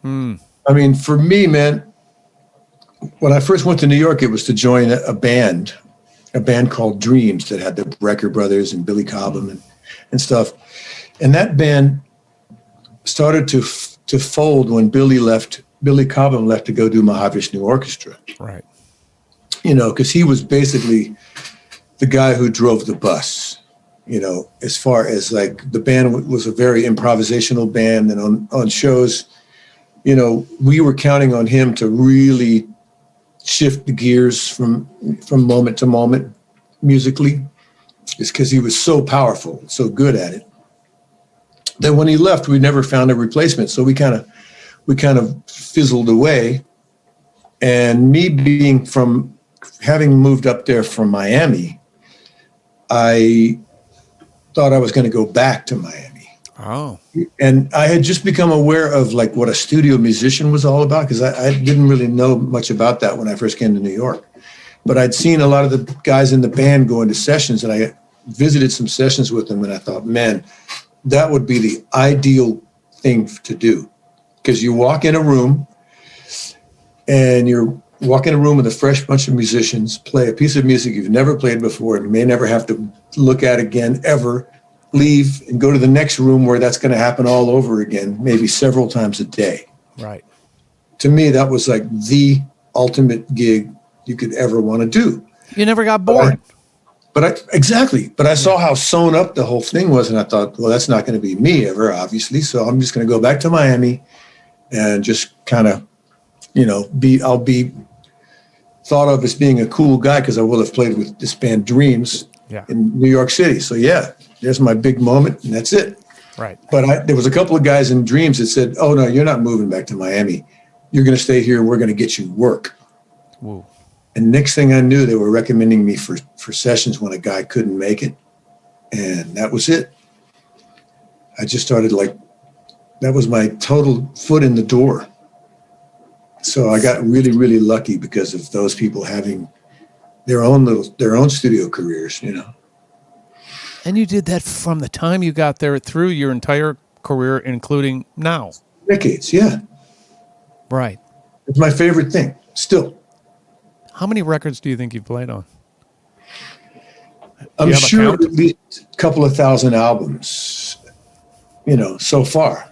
For me, man, when I first went to New York, it was to join a band called Dreams that had the Brecker Brothers and Billy Cobham and stuff, and that band started to fold when Billy Cobham left to go do Mahavishnu Orchestra. Right. Because he was basically the guy who drove the bus, as far as like the band was a very improvisational band. And on shows, we were counting on him to really shift the gears from moment to moment musically. It's because he was so powerful, so good at it. Then when he left, we never found a replacement. So we kind of fizzled away. And me having moved up there from Miami, I thought I was going to go back to Miami. Oh. And I had just become aware of like what a studio musician was all about, because I didn't really know much about that when I first came to New York. But I'd seen a lot of the guys in the band go into sessions, and I visited some sessions with them, and I thought, man, that would be the ideal thing to do, because you walk in a room and you're walking in a room with a fresh bunch of musicians, play a piece of music you've never played before and may never have to look at again ever, leave and go to the next room where that's going to happen all over again, maybe several times a day. Right. To me, that was like the ultimate gig you could ever want to do. You never got bored. But I saw how sewn up the whole thing was, and I thought, well, that's not going to be me ever, obviously. So I'm just going to go back to Miami and just kind of, I'll be thought of as being a cool guy because I will have played with this band Dreams in New York City. So there's my big moment, and that's it. Right. But there was a couple of guys in Dreams that said, oh, no, you're not moving back to Miami. You're going to stay here. We're going to get you work. Whoa. And next thing I knew, they were recommending me for sessions when a guy couldn't make it. And that was it. I just started that was my total foot in the door. So I got really, really lucky because of those people having their own studio careers, And you did that from the time you got there through your entire career, including now. Decades, yeah. Right. It's my favorite thing, still. How many records do you think you've played on? I'm sure at least a couple of thousand albums, so far.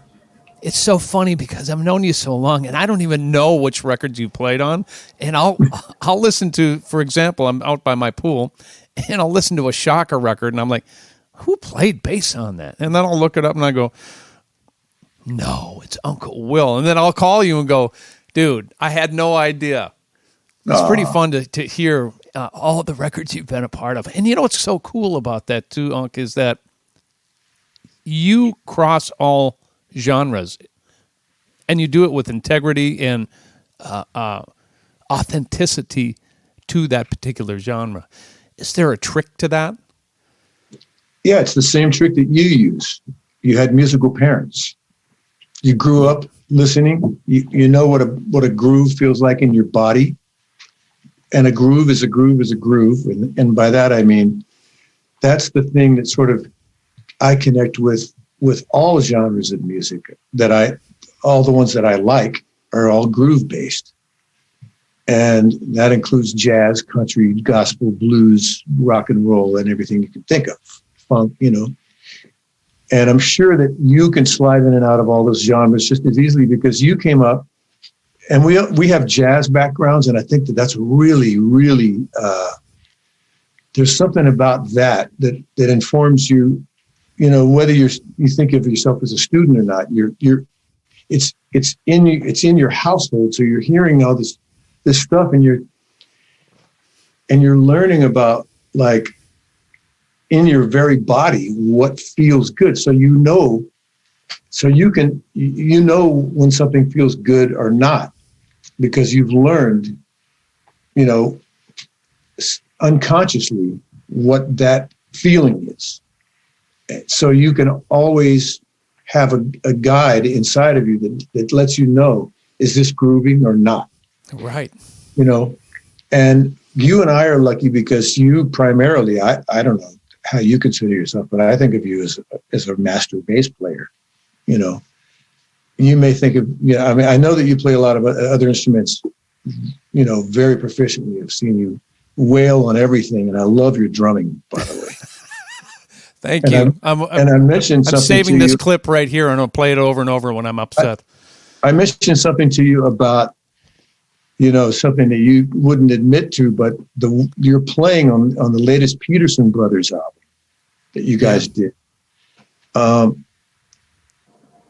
It's so funny because I've known you so long, and I don't even know which records you played on. And I'll listen to, for example, I'm out by my pool, and I'll listen to a Shocker record, and I'm like, who played bass on that? And then I'll look it up, and I go, no, it's Uncle Will. And then I'll call you and go, dude, I had no idea. It's pretty fun to hear all the records you've been a part of. And what's so cool about that, too, Unc, is that you cross all genres, and you do it with integrity and authenticity to that particular genre. Is there a trick to that? Yeah, it's the same trick that you use. You had musical parents. You grew up listening. You know what a groove feels like in your body. And a groove is a groove is a groove. And by that, I mean, that's the thing that sort of I connect with all genres of music all the ones that I like are all groove based. And that includes jazz, country, gospel, blues, rock and roll, and everything you can think of, funk, And I'm sure that you can slide in and out of all those genres just as easily because you came up, and we have jazz backgrounds, and I think that's really, really, there's something about that informs you, whether you think of yourself as a student or not. It's in your household, so you're hearing all this stuff, and you're learning about in your very body what feels good. So you can when something feels good or not, because you've learned, unconsciously what that feeling is. So you can always have a guide inside of you that lets you know, is this grooving or not? Right. And you and I are lucky because you primarily, I don't know how you consider yourself, but I think of you as a master bass player. You may think of, I know that you play a lot of other instruments, very proficiently. I've seen you wail on everything, and I love your drumming, by the way. Thank you. I mentioned something. I'm saving to this you. clip right here, and I'll play it over and over when I'm upset. I mentioned something to you about, something that you wouldn't admit to, but you're playing on the latest Peterson Brothers album that you guys did.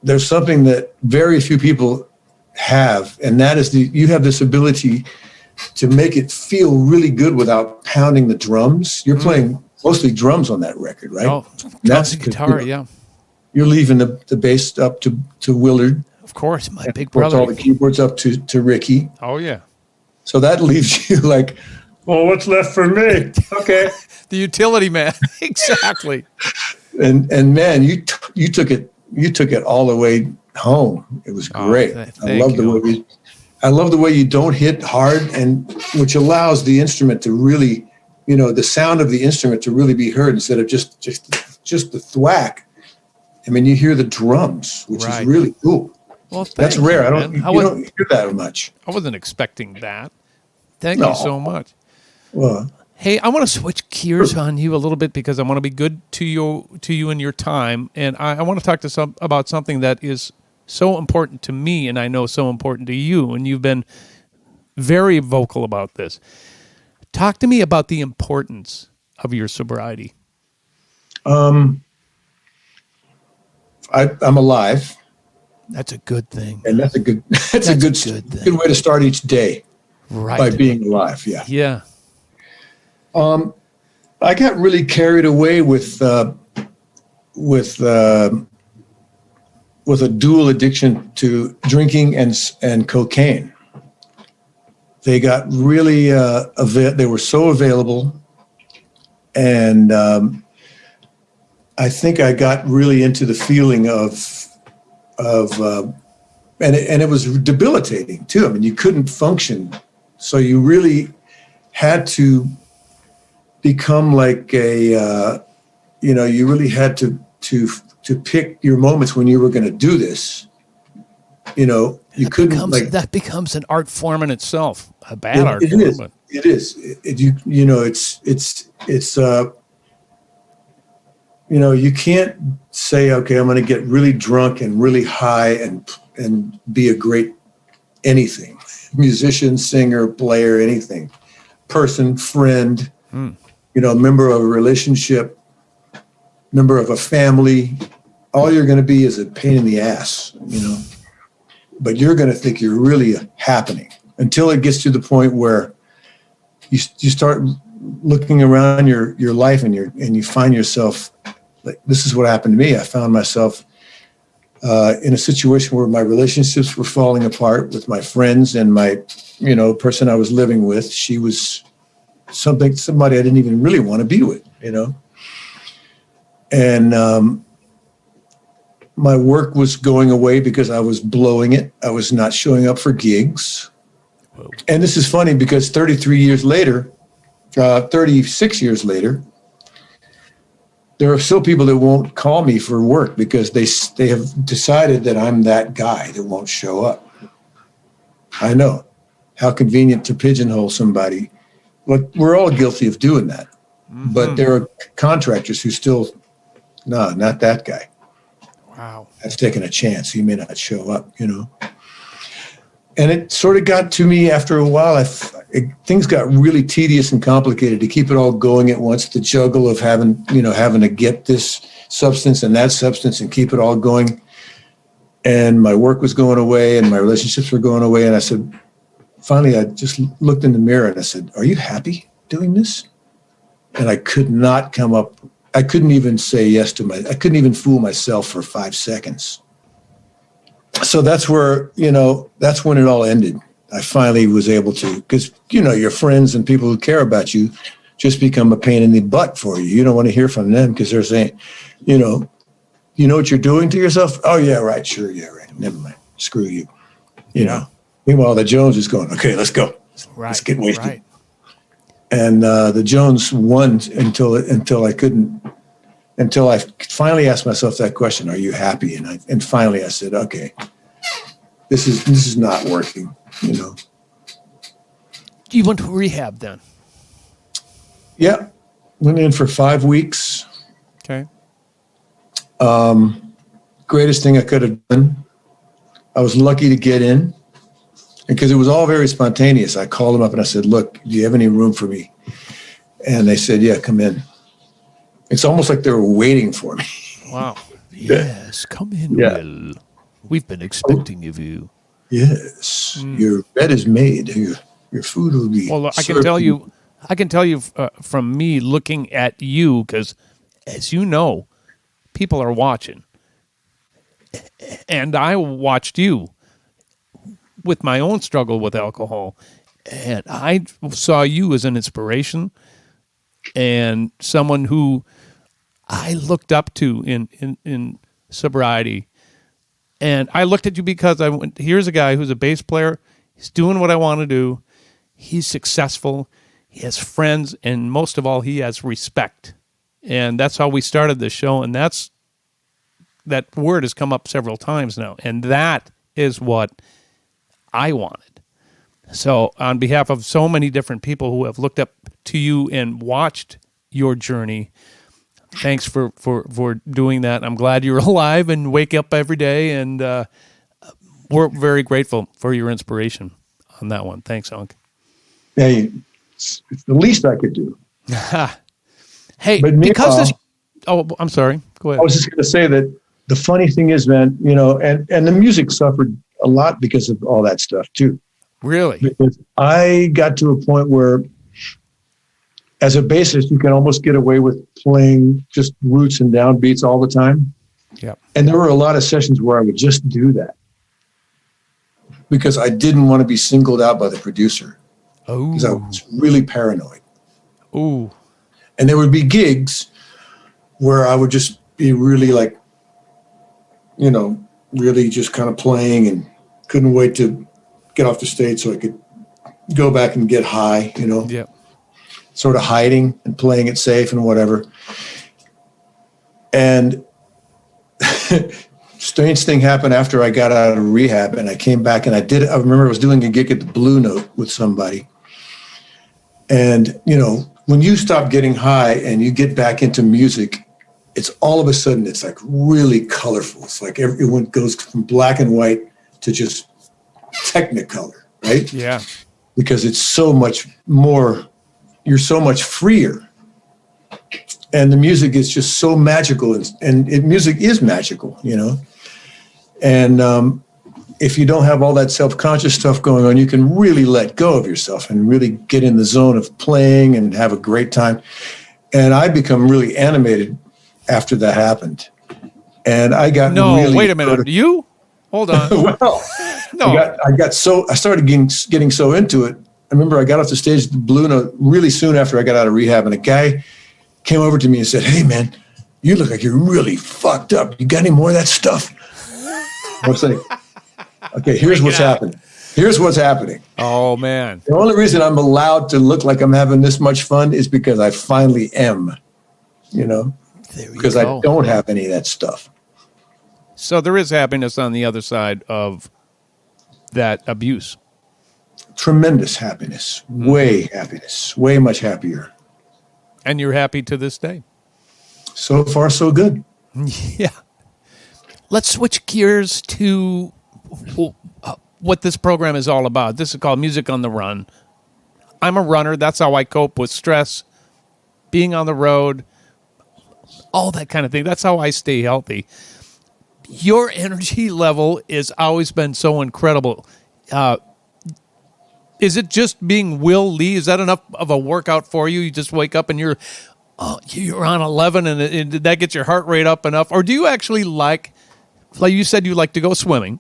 There's something that very few people have, and that is you have this ability to make it feel really good without pounding the drums. You're playing mostly drums on that record, right? Oh, that's guitar, yeah. You're leaving the bass up to Willard. Of course, my big Of brother. course, all the keyboards up to Ricky. Oh, yeah. So that leaves you like, well, what's left for me? Okay. The utility man. Exactly. And man, you took it all the way home. It was great. I love the way you don't hit hard, and which allows the instrument to really, the sound of the instrument to really be heard instead of just the thwack. I mean, you hear the drums, which Right. is really cool. Well, That's thank rare. you, I don't. man. You don't hear that much. I wasn't expecting that. Thank No. you so much. Well, Hey, I want to switch gears on you a little bit because I want to be good to you and your time, and I want to talk to about something that is so important to me, and I know so important to you, and you've been very vocal about this. Talk to me about the importance of your sobriety. I'm alive, That's a good thing, and that's a good. That's a good thing. way to start each day Right? by being alive. Yeah. Yeah. I got really carried away with a dual addiction to drinking and cocaine. They got really they were so available, and I think I got really into the feeling of and it was debilitating too. I mean, you couldn't function, so you really had to become like you really had to pick your moments when you were going to do this. You know, you couldn't that becomes an art form in itself, a bad art it form. is. But It is. You can't say, okay, I'm going to get really drunk and really high and be a great anything, musician, singer, player, anything, person, friend. Member of a relationship, member of a family. All you're going to be is a pain in the ass, but you're going to think you're really happening until it gets to the point where you start looking around your life and you find yourself like, this is what happened to me. I found myself in a situation where my relationships were falling apart with my friends, and my, person I was living with, she was somebody I didn't even really want to be with, and my work was going away because I was blowing it. I was not showing up for gigs. Whoa. And this is funny because 36 years later, there are still people that won't call me for work because they have decided that I'm that guy that won't show up. I know how convenient to pigeonhole somebody. But we're all guilty of doing that. Mm-hmm. But there are contractors who still, no, not that guy. Wow. That's taking a chance. He may not show up, And it sort of got to me after a while. Things got really tedious and complicated to keep it all going at once, the juggle of having to get this substance and that substance and keep it all going. And my work was going away and my relationships were going away. And I said, finally, I just looked in the mirror and I said, are you happy doing this? And I could not come up. I couldn't even say yes I couldn't even fool myself for 5 seconds. So that's where, that's when it all ended. I finally was able to, because, your friends and people who care about you just become a pain in the butt for you. You don't want to hear from them because they're saying, you know what you're doing to yourself? Oh, yeah, right. Sure. Yeah, right. Never mind. Screw you. You know. Meanwhile, the Jones is going, okay, let's go. Right. Let's get wasted. Right. And the Jones won until I finally asked myself that question, are you happy? And finally I said, okay, this is not working, You went to rehab then? Yeah. Went in for 5 weeks. Okay. Greatest thing I could have done. I was lucky to get in. Because it was all very spontaneous. I called them up and I said, look, do you have any room for me? And they said, yeah, come in. It's almost like they were waiting for me. Wow. Yes, come in, Will. We've been expecting of you. Yes. Your bed is made. Your food will be Well, I can tell you from me looking at you, because as you know, people are watching. And I watched you with my own struggle with alcohol, and I saw you as an inspiration and someone who I looked up to in sobriety. And I looked at you because here's a guy who's a bass player. He's doing what I want to do. He's successful. He has friends, and most of all, he has respect. And that's how we started this show, and that's that word has come up several times now, and that is what I wanted. So on behalf of so many different people who have looked up to you and watched your journey, thanks for doing that. I'm glad you're alive and wake up every day, and we're very grateful for your inspiration on that one. Thanks, Unc. Hey, it's the least I could do. Hey, But because this... Oh, I'm sorry. Go ahead. I was just going to say that the funny thing is, man, you know, and the music suffered a lot because of all that stuff too. Really? Because I got to a point where, as a bassist, you can almost get away with playing just roots and downbeats all the time. Yeah. And there were a lot of sessions where I would just do that because I didn't want to be singled out by the producer. Oh. Because I was really paranoid. Ooh. And there would be gigs where I would just be really like, you know, really just kind of playing and couldn't wait to get off the stage so I could go back and get high, you know. Yeah. Sort of hiding and playing it safe and whatever. And strange thing happened after I got out of rehab and I came back and I remember I was doing a gig at the Blue Note with somebody. And, you know, when you stop getting high and you get back into music, it's all of a sudden, it's like really colorful. It's like everyone goes from black and white to just Technicolor, right? Yeah. Because it's so much more, you're so much freer. And the music is just so magical. Music is magical, you know? And if you don't have all that self-conscious stuff going on, you can really let go of yourself and really get in the zone of playing and have a great time. And I become really animated after that happened. And I got really... wait a minute. You? Hold on. Well, no. I started getting so into it. I remember I got off the stage at the Blue Note really soon after I got out of rehab, and a guy came over to me and said, "Hey, man, you look like you're really fucked up. You got any more of that stuff?" I was like, okay, here's what's happening. Here's what's happening. Oh, man. The only reason I'm allowed to look like I'm having this much fun is because I finally am, you know, because I don't have any of that stuff. So there is happiness on the other side of that abuse. Tremendous happiness, way much happier. And you're happy to this day. So far, so good. Yeah. Let's switch gears to what this program is all about. This is called Music on the Run. I'm a runner. That's how I cope with stress, being on the road, all that kind of thing. That's how I stay healthy. Your energy level has always been so incredible. Is it just being Will Lee? Is that enough of a workout for you? You just wake up and you're on 11 and that gets your heart rate up enough? Or do you actually like you said you like to go swimming.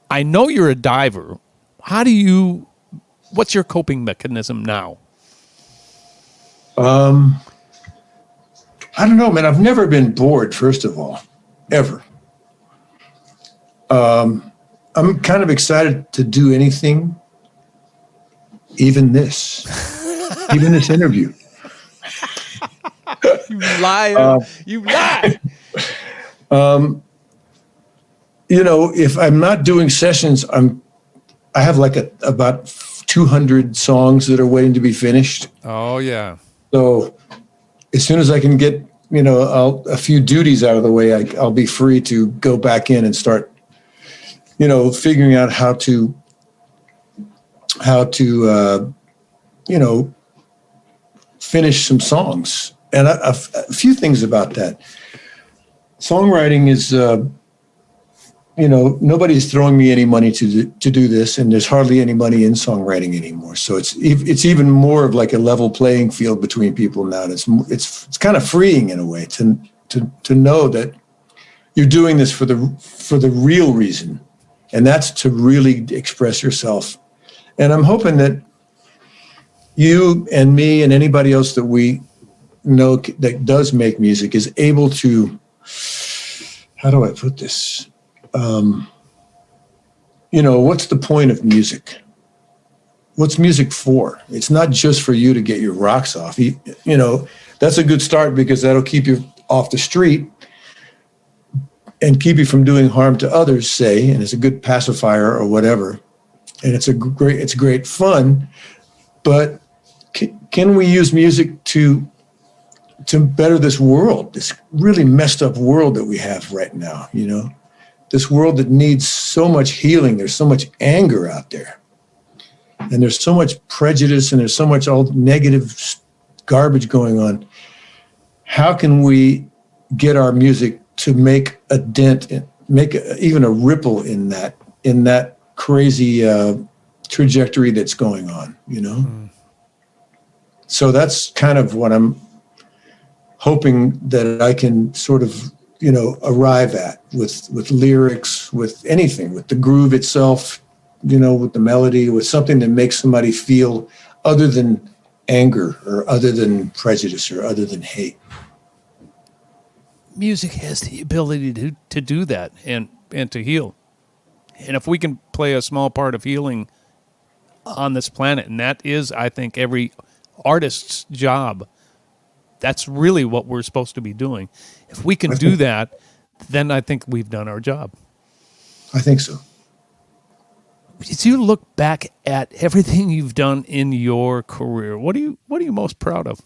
I know you're a diver. What's your coping mechanism now? I don't know, man. I've never been bored, first of all, ever. I'm kind of excited to do anything, even this interview. You liar. You lie. You know, if I'm not doing sessions, I have like about 200 songs that are waiting to be finished. Oh, yeah. So as soon as I can get, you know, a few duties out of the way, I'll be free to go back in and start, you know, figuring out how to you know, finish some songs. And a few things about that. Songwriting is, you know, nobody's throwing me any money to do this, and there's hardly any money in songwriting anymore. So it's even more of like a level playing field between people now. And it's kind of freeing in a way to know that you're doing this for the real reason, and that's to really express yourself. And I'm hoping that you and me and anybody else that we know that does make music is able to, how do I put this? You know, what's the point of music? What's music for? It's not just for you to get your rocks off. You know, that's a good start because that'll keep you off the street. and keep you from doing harm to others, say, and it's a good pacifier or whatever. And it's great fun, but can we use music to better this world, this really messed up world that we have right now, this world that needs so much healing. There's so much anger out there, and there's so much prejudice, and there's so much all negative garbage going on. How can we get our music to make a dent, even a ripple in that crazy trajectory that's going on, So that's kind of what I'm hoping that I can sort of, arrive at with lyrics, with anything, with the groove itself, with the melody, with something that makes somebody feel other than anger or other than prejudice or other than hate. Music has the ability to do that and to heal. And if we can play a small part of healing on this planet, and that is, I think, every artist's job, that's really what we're supposed to be doing. If we can do that, then I think we've done our job. I think so. As you look back at everything you've done in your career, what are you most proud of?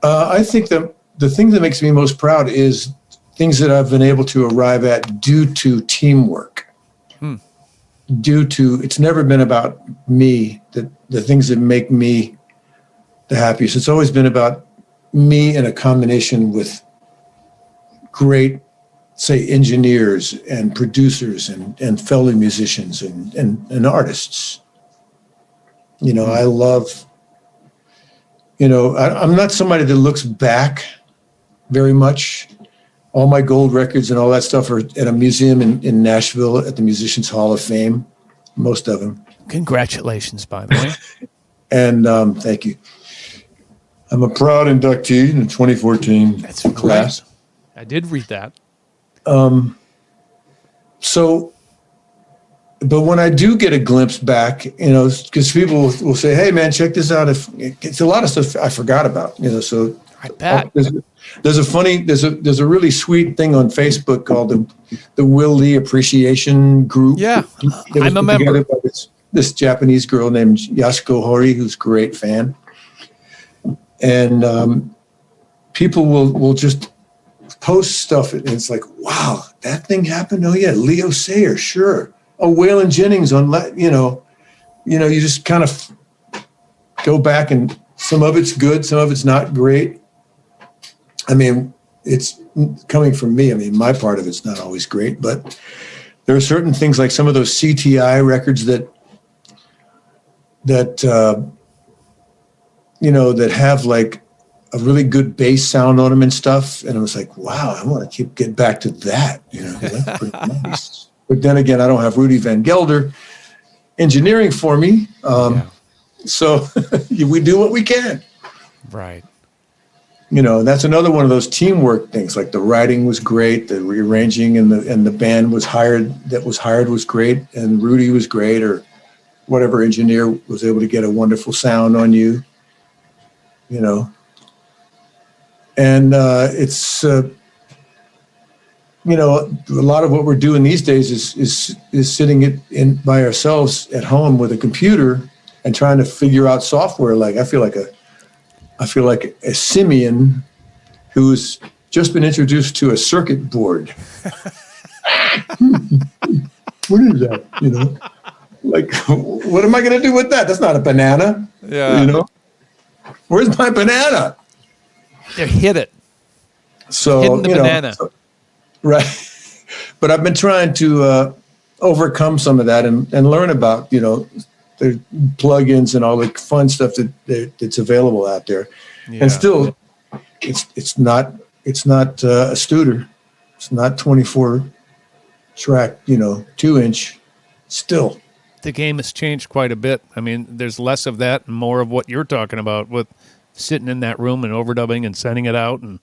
I think the thing that makes me most proud is things that I've been able to arrive at due to teamwork. It's never been about me, the things that make me the happiest. It's always been about me in a combination with great, say, engineers and producers and fellow musicians and artists. I love, I'm not somebody that looks back very much. All my gold records and all that stuff are at a museum in Nashville at the Musicians Hall of Fame, most of them. Congratulations, by the way. And thank you. I'm a proud inductee in the 2014 That's class. Great. I did read that. But when I do get a glimpse back, because people will say, "Hey, man, check this out." If it's a lot of stuff I forgot about, so I bet. There's a really sweet thing on Facebook called the Will Lee Appreciation Group. Yeah, It was I'm a member. By this Japanese girl named Yasuko Hori, who's a great fan, and people will just post stuff, and it's like, wow, that thing happened. Oh yeah, Leo Sayer, sure. Oh, Waylon Jennings on, you just kind of go back, and some of it's good, some of it's not great. I mean, it's coming from me. I mean, my part of it's not always great, but there are certain things like some of those CTI records that have like a really good bass sound on them and stuff. And I was like, wow, I want to get back to that. That's pretty nice. But then again, I don't have Rudy Van Gelder engineering for me. So we do what we can. Right. That's another one of those teamwork things. Like the writing was great, the rearranging and the band was hired was great, and Rudy was great, or whatever engineer was able to get a wonderful sound on you. And it's a lot of what we're doing these days is sitting by ourselves at home with a computer and trying to figure out software. Like I feel like a simian who's just been introduced to a circuit board. What is that? Like, what am I going to do with that? That's not a banana. Yeah. Where's my banana? They hit it. So hidden the banana. Right. But I've been trying to overcome some of that and learn about, the plugins and all the fun stuff that's available out there. Yeah. And still, it's not a Studer. It's not 24 track, 2-inch. Still, the game has changed quite a bit. I mean, there's less of that and more of what you're talking about with sitting in that room and overdubbing and sending it out. And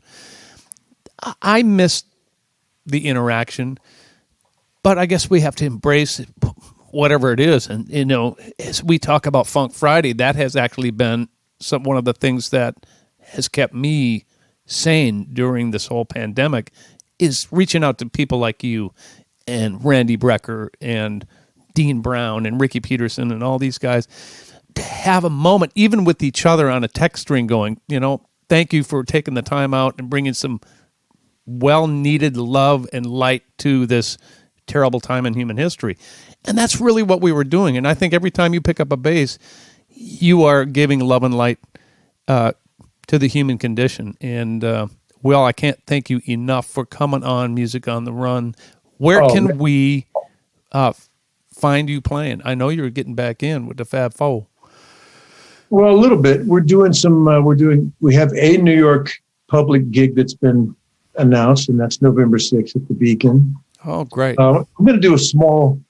I miss the interaction, but I guess we have to embrace whatever it is. And, as we talk about Funk Friday, that has actually been one of the things that has kept me sane during this whole pandemic is reaching out to people like you and Randy Brecker and Dean Brown and Ricky Peterson and all these guys to have a moment, even with each other on a text string going, thank you for taking the time out and bringing some well-needed love and light to this terrible time in human history. And that's really what we were doing. And I think every time you pick up a bass, you are giving love and light to the human condition. And, Will, I can't thank you enough for coming on Music on the Run. Where can we find you playing? I know you're getting back in with the Fab Four. Well, a little bit. We're doing we have a New York public gig that's been announced, and that's November 6th at the Beacon. Oh, great. I'm going to do a small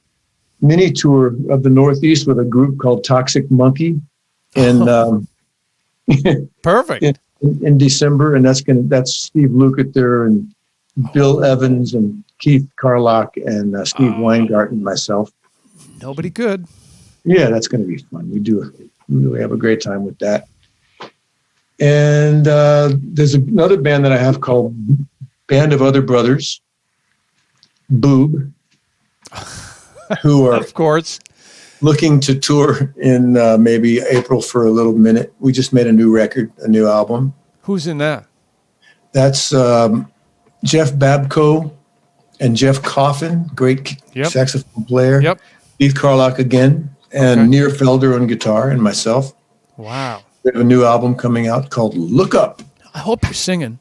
mini tour of the Northeast with a group called Toxic Monkey. And perfect. In December, and that's Steve Lukather and Bill Evans and Keith Carlock and Steve Weingart and myself. Nobody good. Yeah, that's going to be fun. We have a great time with that. And there's another band that I have called Band of Other Brothers, Boob, who are of course looking to tour in maybe April for a little minute. We just made a new record, a new album. Who's in that? That's Jeff Babco and Jeff Coffin, great saxophone player. Yep. Keith Carlock again, and Nir Felder on guitar, and myself. Wow. We have a new album coming out called Look Up. I hope you're singing.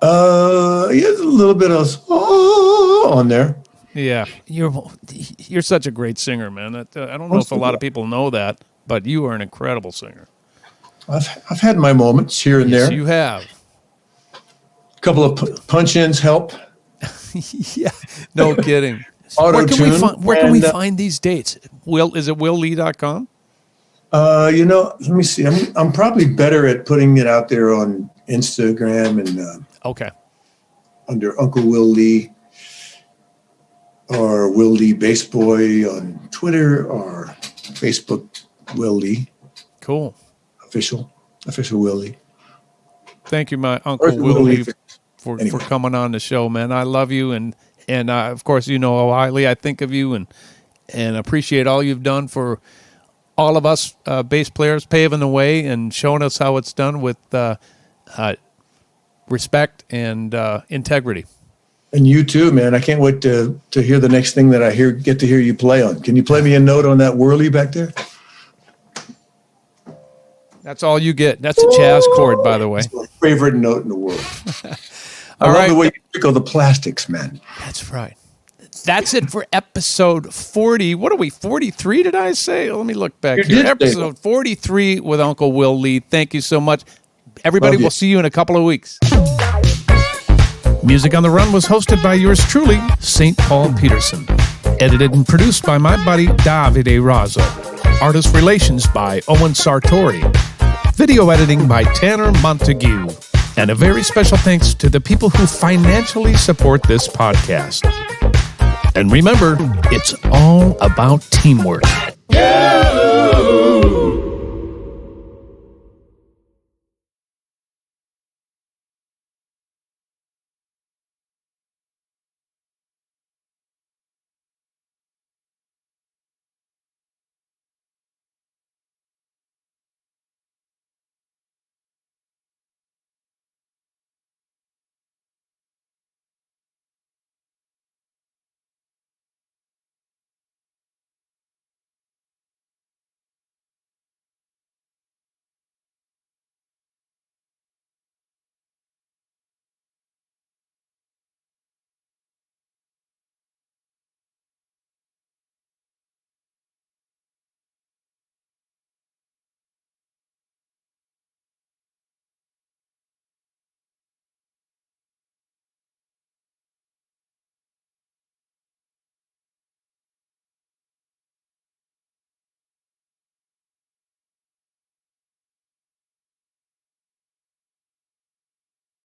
There's a little bit of on there. Yeah, you're such a great singer, man. I don't know if a lot of people know that, but you are an incredible singer. I've had my moments here and there. Yes, you have. A couple of punch-ins help. Yeah, no kidding. Auto-tune. Where can we find these dates? Is it willlee.com? Let me see. I'm probably better at putting it out there on Instagram and under Uncle Will Lee. Or Will Lee Bass Boy on Twitter or Facebook, Will Lee. Cool. Official Will Lee. Thank you, my Uncle Will Lee, for coming on the show, man. I love you, and of course, you know how highly I think of you and appreciate all you've done for all of us bass players, paving the way and showing us how it's done with respect and integrity. And you too, man. I can't wait to hear the next thing that I get to hear you play on. Can you play me a note on that whirly back there? That's all you get. That's a jazz chord, by the way. It's my favorite note in the world. I love the way you tickle the plastics, man. That's right. That's it for episode 40. What are we, 43 did I say? Let me look back here. Episode 43 with Uncle Will Lee. Thank you so much. Everybody, we'll see you in a couple of weeks. Music on the Run was hosted by yours truly, St. Paul Peterson. Edited and produced by my buddy Davide Raso. Artist relations by Owen Sartori. Video editing by Tanner Montague. And a very special thanks to the people who financially support this podcast. And remember, it's all about teamwork.